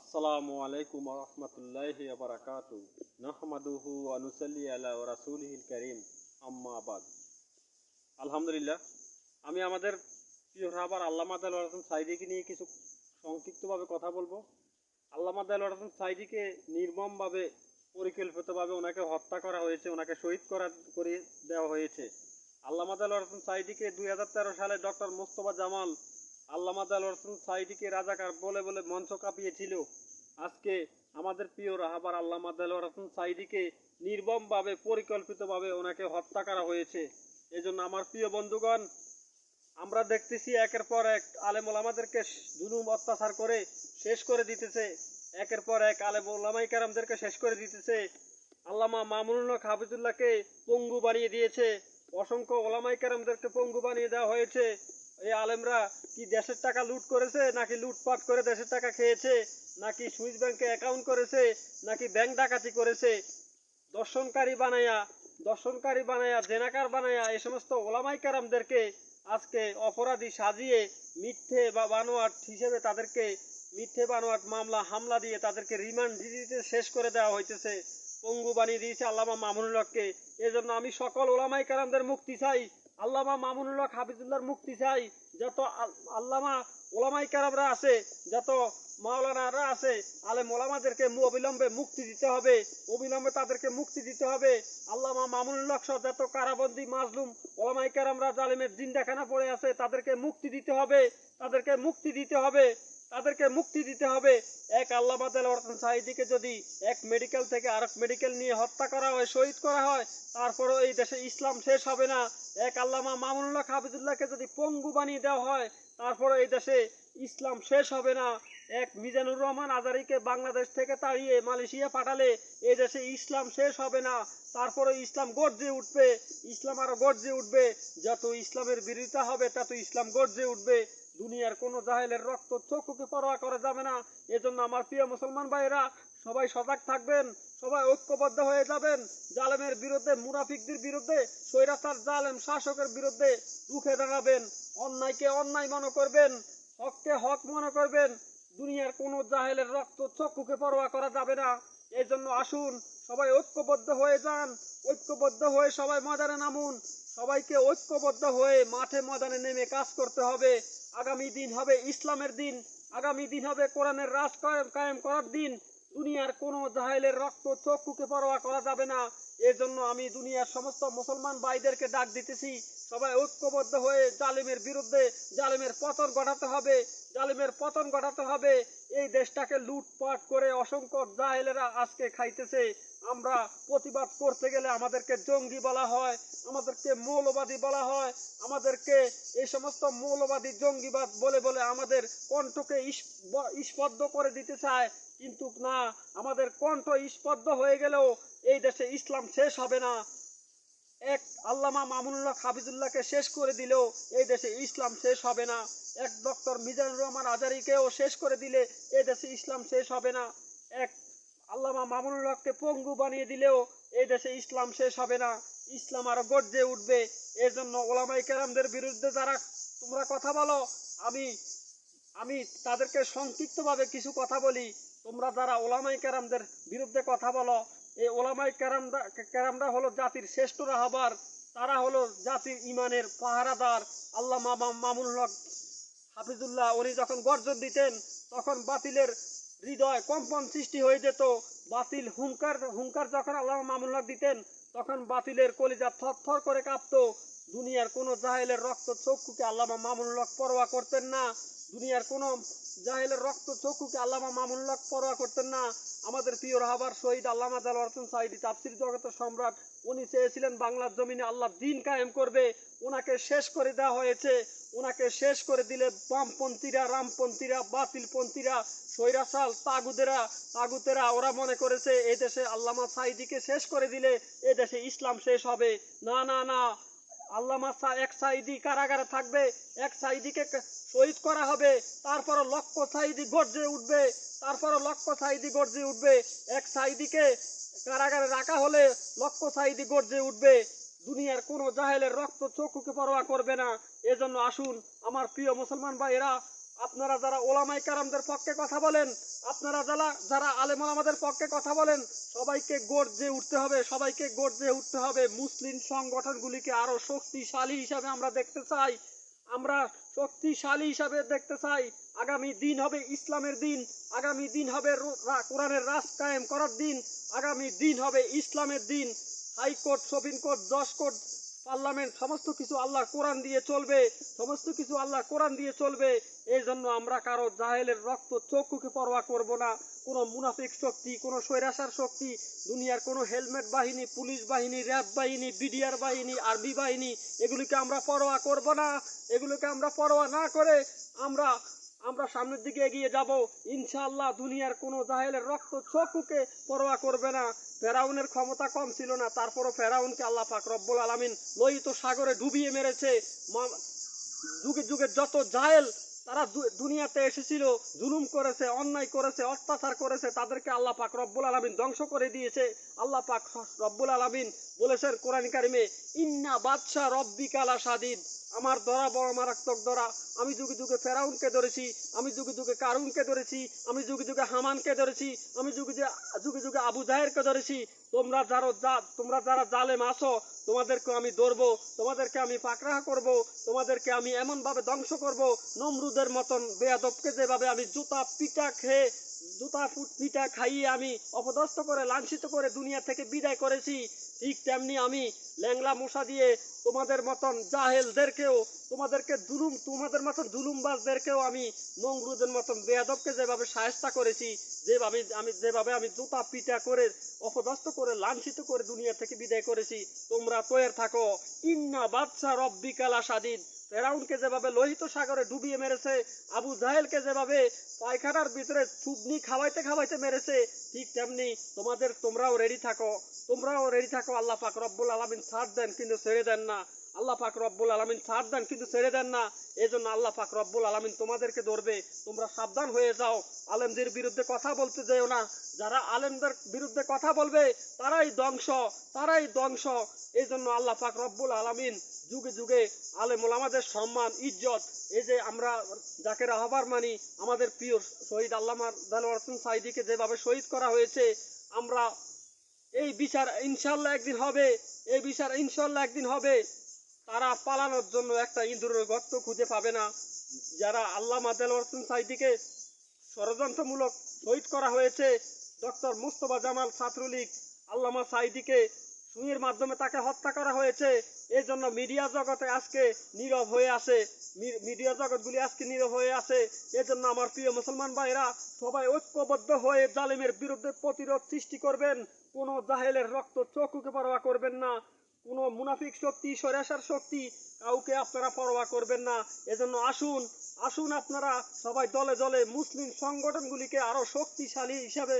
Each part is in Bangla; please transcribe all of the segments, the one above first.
আসসালামু আলাইকুম ওয়া রাহমাতুল্লাহি ওয়া বারাকাতুহু নাহমাদুহু ওয়া নুসাল্লি আলা রাসূলিহিল কারীম আম্মা বাদ। আলহামদুলিল্লাহ, আমি আমাদের প্রিয় রাহবার আল্লামা দেলোয়ার হোসেন সাঈদীকে নিয়ে কিছু সংক্ষিপ্তভাবে কথা বলবো। আল্লামা দেলোয়ার হোসেন সাঈদীকে নির্মমভাবে পরিকল্পিতভাবে ওনাকে হত্যা করা হয়েছে, ওনাকে শহীদ করে দেওয়া হয়েছে। আল্লামা দেলোয়ার হোসেন সাঈদীকে 2013 সালে ডক্টর মোস্তফা জামাল আল্লামা দেলোয়ার হোসেন সাঈদীকে রাজাকার বলে বলে মঞ্চ কাঁপিয়েছিল। আজকে আমাদের প্রিয় রাহবার আল্লামা দেলোয়ার হোসেন সাঈদীকে নির্মমভাবে পরিকল্পিতভাবে ওনাকে হত্যা করা হয়েছে। এজন্য আমার প্রিয় বন্ধুগণ, আমরা দেখতেছি একের পর এক আলেম ওলামাদেরকে জুলুম অত্যাচার করে শেষ করে দিতেছে, একের পর এক আলেম ওলামায়ে কেরামদেরকে শেষ করে দিতেছে। আল্লামা মামুনুল হক হাফিজুল্লাহকে পঙ্গু বানিয়ে দিয়েছে, অসংখ্য ওলামায়ে কেরামদেরকে পঙ্গু বানিয়ে দেওয়া হয়েছে। এই আলেমরা কি দেশের টাকা লুট করেছে, নাকি লুটপাট করে দেশের টাকা খেয়েছে, নাকি সুইস ব্যাংকে অ্যাকাউন্ট করেছে, নাকি ব্যাংক ডাকাতি করেছে? দর্শনকারী বানায়া জেনাকার বানায়া এই সমস্ত ওলামায়ে কেরামদেরকে আজকে অপরাধী সাজিয়ে মিথ্যে বা বানোয়াট হিসেবে তাদেরকে মিথ্যে বানোয়াট মামলা হামলা দিয়ে তাদেরকে রিমান্ড দিতে শেষ করে দেওয়া হইতেছে, পঙ্গু বানিয়ে দিয়েছে আল্লামা মামুনুল হককে। এজন্য আমি সকল ওলামায়ে কেরামদের মুক্তি চাই, আল্লামা মামুনুল হক হাফিজুল্লাহর মুক্তি চাই। যত আল্লামা ওলামায়ে কেরামরা আছে, যত মাওলানারা আছে, আলেম ওলামাদেরকে অবিলম্বে মুক্তি দিতে হবে, অবিলম্বে তাদেরকে মুক্তি দিতে হবে। আল্লামা মামুনুল হক সহ যত কারাবন্দী মাজলুম ওলামায়ে কেরামরা জালিমের জিন্দাখানা পড়ে আছে, তাদেরকে মুক্তি দিতে হবে, তাদেরকে মুক্তি দিতে হবে, তাদেরকে মুক্তি দিতে হবে। এক আল্লামা দেলোয়ার হোসেন সাঈদীকে যদি এক মেডিকেল থেকে আরেক মেডিকেল নিয়ে হত্যা করা হয়, শহীদ করা হয়, তারপরেও এই দেশে ইসলাম শেষ হবে না। এক আল্লামা মামুনুল হক হাফিজুল্লাহকে যদি পঙ্গু বানিয়ে দেওয়া হয়, তারপরে এই দেশে ইসলাম শেষ হবে না। এক মিজানুর রহমান আজারীকে বাংলাদেশ থেকে তাড়িয়ে মালয়েশিয়া পাঠালে এই দেশে ইসলাম শেষ হবে না, তারপরে ইসলাম গর্জে উঠবে, ইসলাম আরো গর্জে উঠবে। যত ইসলামের বিরোধিতা হবে তত ইসলাম গর্জে উঠবে। দুনিয়ার কোনো জাহেলের রক্ত চক্ষুকে পরোয়া করা যাবে না। এজন্য আমার প্রিয় মুসলমান ভাইরা সবাই সজাগ থাকবেন, সবাই ঐক্যবদ্ধ হয়ে যাবেন। জালেমের বিরুদ্ধে, মুনাফিকদের বিরুদ্ধে, স্বৈরাচার জালেম শাসকের বিরুদ্ধে রুখে দাঁড়াবেন। অন্যায়কে অন্যায় মনে করবেন, হককে হক মনে করবেন। দুনিয়ার কোনো জাহেলের রক্ত চক্ষুকে পরোয়া করা যাবে না। এই জন্য আসুন সবাই ঐক্যবদ্ধ হয়ে যান, ঐক্যবদ্ধ হয়ে সবাই ময়দানে নামুন। সবাইকে ঐক্যবদ্ধ হয়ে মাঠে ময়দানে নেমে কাজ করতে হবে। আগামী দিন হবে ইসলামের দিন, আগামী দিন হবে কোরআনের রাজ কায়েম করার দিন। দুনিয়ার কোনো জাহেলের রক্ত চক্ষুকে পরোয়া করা যাবে না। এজন্য আমি দুনিয়ার সমস্ত মুসলমান ভাইদেরকে ডাক দিতেছি, সবাই ঐক্যবদ্ধ হয়ে জালিমের বিরুদ্ধে জালিমের পতন ঘটাতে হবে, জালিমের পতন ঘটাতে হবে। এই দেশটাকে লুটপাট করে অসংখ্য জাহেলেরা আজকে খাইতেছে। আমরা প্রতিবাদ করতে গেলে আমাদেরকে জঙ্গি বলা হয়, আমাদেরকে মৌলবাদী বলা হয়, আমাদেরকে এই সমস্ত মৌলবাদী জঙ্গিবাদ বলে বলে আমাদের কণ্ঠকে স্পর্ধ করে দিতে চায়। কিন্তু না, আমাদের কণ্ঠ স্পর্ধ হয়ে গেলেও এই দেশে ইসলাম শেষ হবে না। এক আল্লামা মামুনুল হক হাফিজুল্লাহকে শেষ করে দিলেও এই দেশে ইসলাম শেষ হবে না। এক ডক্টর মিজানুর রহমান আজারীকেও শেষ করে দিলে এই দেশে ইসলাম শেষ হবে না। এক আল্লামা মামুনুল হককে পঙ্গু বানিয়ে দিলেও এই দেশে ইসলাম শেষ হবে না। ইসলাম আরো গর্জে উঠবে। এর জন্য ওলামায়ে কেরামদের বিরুদ্ধে যারা তোমরা কথা বলো, আমি আমি তাদেরকে সংক্ষিপ্তভাবে কিছু কথা বলি। তোমরা যারা ওলামায়ে কেরামদের বিরুদ্ধে কথা বলো, এই ওলামায়ে কেরামরা হলো জাতির শ্রেষ্ঠ রাহবার, তারা হলো জাতির ইমানের পাহারাদার। আল্লামা মামুনুল হক হাফিজুল্লাহ উনি যখন গর্জন দিতেন তখন বাতিলের হৃদয় কম্পন সৃষ্টি হয়ে যেত। বাতিল হুঙ্কার যখন আল্লামা মামুনুল হক দিতেন তখন বাতিলের কলিজা থরথর করে কাঁপতো। দুনিয়ার কোনো জাহেলের রক্ত চক্ষুকে আল্লামা মামুনুল হক পরোয়া করতেন না, দুনিয়ার কোনো জাহেলের রক্ত চক্ষুকে আল্লামা মামুনুল হক পরোয়া করতেন না। আমাদের প্রিয় রাহবার শহীদ আল্লামা দেলোয়ার হোসেন সাঈদী তাফসীর জগতের সম্রাট, উনি চেয়েছিলেন বাংলার জমিনে আল্লাহ দ্বীন কায়েম করবে, ওনাকে শেষ করে দেওয়া হয়েছে। ওনাকে শেষ করে দিলে বামপন্থীরা, রামপন্থীরা, বাতিলপন্থীরা, স্বৈরাচার তাগুতেরা ওরা মনে করেছে এই দেশে আল্লামা সাঈদীকে শেষ করে দিলে এই দেশে ইসলাম শেষ হবে। না না না, আল্লামা এক সাঈদী কারাগারে থাকবে, এক সাঈদীকে শহীদ করা হবে, তারপর লক্ষ সাঈদী গর্জে উঠবে, তারপর লক্ষ সাঈদী গর্জে উঠবে। এক সাঈদীকে কারাগারে রাখা হলে লক্ষ সাঈদী গর্জে উঠবে। দুনিয়ার কোনো জাহেলের রক্ত চক্ষুকে পরোয়া করবে না। এজন্য আসুন আমার প্রিয় মুসলমান ভাইয়েরা, আপনারা যারা ওলামায়ে কেরামদের পক্ষে কথা বলেন, আপনারা যারা আলেম ওলামাদের পক্ষে কথা বলেন, সবাইকে গর্জে উঠতে হবে, সবাইকে গর্জে উঠতে হবে। মুসলিম সংগঠনগুলিকে আরো শক্তিশালী হিসাবে আমরা দেখতে চাই, আমরা শক্তিশালী হিসাবে দেখতে চাই। আগামী দিন হবে ইসলামের দিন, আগামী দিন হবে কোরআনের রাজ কায়েম করার দিন, আগামী দিন হবে ইসলামের দিন। হাইকোর্ট, সুপ্রিম কোর্ট, জজ কোর্ট, পার্লামেন্ট সমস্ত কিছু আল্লাহর কোরআন দিয়ে চলবে, সমস্ত কিছু আল্লাহর কোরআন দিয়ে চলবে। এই জন্য আমরা কারো জাহেলের রক্ত চক্ষুকে পরোয়া করব না। কোনো মুনাফিক শক্তি, কোনো স্বৈরাচার শক্তি, দুনিয়ার কোনো হেলমেট বাহিনী, পুলিশ বাহিনী, র্যাব বাহিনী, বিডিআর বাহিনী, আর্মি বাহিনী, এগুলিকে আমরা পরোয়া করব না। এগুলোকে আমরা পরোয়া না করে আমরা সামনের দিকে এগিয়ে যাব ইনশাআল্লাহ। দুনিয়ার কোনো জাহেলের রক্ত চক্ষুকে পরোয়া করবে না। ফেরাউনের ক্ষমতা কম ছিল না, তারপরও ফেরাউনকে আল্লাহ পাক রব্বুল আলামিন লোহিত সাগরে ডুবিয়ে মেরেছে। যুগে যুগে যত জাহেল তারা দুনিয়াতে এসেছিল, জুলুম করেছে, অন্যায় করেছে, অত্যাচার করেছে, তাদেরকে আল্লাহ পাক রব্বুল আলামিন ধ্বংস করে দিয়েছে। আল্লাহ পাক রব্বুল আলামিন বলেছেন কোরআন কারিমে, ইন্না বাদশা রব্বিকা লাশাদীদ, আমার ধরা বড় মারাত্মক ধরা। আমি যুগে যুগে ফেরাউনকে ধরেছি, আমি যুগে যুগে কারুনকে ধরেছি, আমি যুগে যুগে হামানকে ধরেছি, আমি যুগে যুগে আবু জাহেরকে ধরেছি। তোমরা যারা জালেম আছো, তোমাদেরকে আমি ধরবো, তোমাদেরকে আমি পাকড়াহ করব, তোমাদেরকে আমি এমন ভাবে ধ্বংস করব, নমরুদের মতন বেয়াদবকে যেভাবে আমি জুতা পিটা খাইয়ে আমি অপদস্থ করে লাঞ্ছিত করে দুনিয়া থেকে বিদায় করেছি, ঠিক তেমনি আমি ল্যাংলা মশা দিয়ে তোমাদের মতন জাহেলদেরকেও, তোমাদের মতন জুলুমবাজদেরকেও আমি নমরুদের মতন বেয়াদবকে যেভাবে শায়েস্তা করেছি, যেভাবে আমি জুতা পিটা করে অপদস্থ করে লাঞ্ছিত করে দুনিয়া থেকে বিদায় করেছি, তোমরা তৈরি থাকো। ইন্না বাদশা রব্বিকা লাশাদীদ, ফেরাউনকে যেভাবে লোহিত সাগরে ডুবিয়ে মেরেছে, আবু জাহেলকে যেভাবে পায়খানার ভিতরে চুবনি খাওয়াইতে মেরেছে, ঠিক তেমনি তোমরাও রেডি থাকো, আল্লাহ পাক রব্বুল আলামিন ছাড় দেন কিন্তু ছেড়ে দেন না, আল্লাহ পাক রব্বুল আলামিন ছাড় দেন কিন্তু ছেড়ে দেন না। এজন্য আল্লাহ পাক রব্বুল আলামিন তোমাদেরকে ধরবে, তোমরা সাবধান হয়ে যাও। আলেমদের বিরুদ্ধে কথা বলতে যেও না, যারা আলেমদের বিরুদ্ধে কথা বলবে তারাই ধ্বংস। এই জন্য আল্লাহ পাক রব্বুল আলামিন যুগে যুগে আলেম ওলামাদের সম্মান, ইজ্জত, এই যে আমরা যাকে রাহবার মানি, আমাদের প্রিয় শহীদ আল্লামা দেলোয়ার হোসেন সাঈদীকে যেভাবে শহীদ করা হয়েছে, আমরা এই বিচার ইনশাআল্লাহ একদিন হবে। তারা পালানোর জন্য একটা ইঁদুরের গর্ত খুঁজে পাবে না। যারা আল্লামা দেলোয়ার হোসেন সাঈদীকে ষড়যন্ত্রমূলক শহীদ করা হয়েছে, ডক্টর মুস্তফা জামাল ছাত্রলীগ আল্লামা সাঈদীকে সুইয়ের মাধ্যমে তাকে হত্যা করা হয়েছে। এই জন্য মিডিয়া জগতে আজকে নীরব হয়ে আছে, এজন্য আমার প্রিয় মুসলমান ভাইরা সবাই ঐক্যবদ্ধ হয়ে জালেমের বিরুদ্ধে প্রতিরোধ সৃষ্টি করবেন। কোনো জাহেলের রক্ত চক্ষুকে পরোয়া করবেন না, কোনো মুনাফিক শক্তি, স্বৈরাচার শক্তি কাউকে আপনারা পরোয়া করবেন না। এজন্য আসুন আপনারা সবাই দলে দলে মুসলিম সংগঠনগুলিকে আরো শক্তিশালী হিসাবে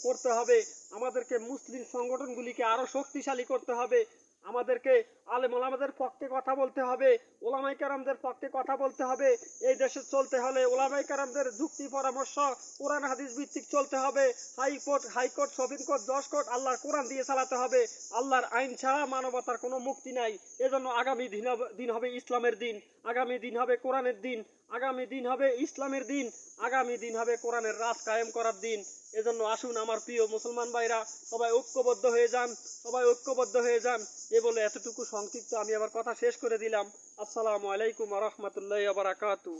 করতে হবে। আমাদেরকে মুসলিম সংগঠনগুলিকে আরো শক্তিশালী করতে হবে। আমাদেরকে আলেম ওলামাদের পক্ষে কথা বলতে হবে, ওলামায়ে কেরামদের পক্ষে কথা বলতে হবে। এই দেশে চলতে হলে ওলামায়ে কেরামদের যুক্তি পরামর্শ কোরআন হাদিস ভিত্তিক চলতে হবে। হাইকোর্ট, সুপ্রিম কোর্ট, জজ কোর্ট আল্লাহর কোরআন দিয়ে চালাতে হবে। আল্লাহর আইন ছাড়া মানবতার কোনো মুক্তি নাই। এজন্য আগামী দিন হবে ইসলামের দিন, আগামী দিন হবে কোরআনের দিন, আগামী দিন হবে ইসলামের দিন, আগামী দিন হবে কোরআনের রাজ কায়েম করার দিন। এজন্য আসুন আমার প্রিয় মুসলমান ভাইরা সবাই ঐক্যবদ্ধ হয়ে যান। এ বলে এতটুকু সংক্ষিপ্ত আমি আবার কথা শেষ করে দিলাম। আসসালামু আলাইকুম ওয়া রাহমাতুল্লাহি ওয়া বারাকাতুহু।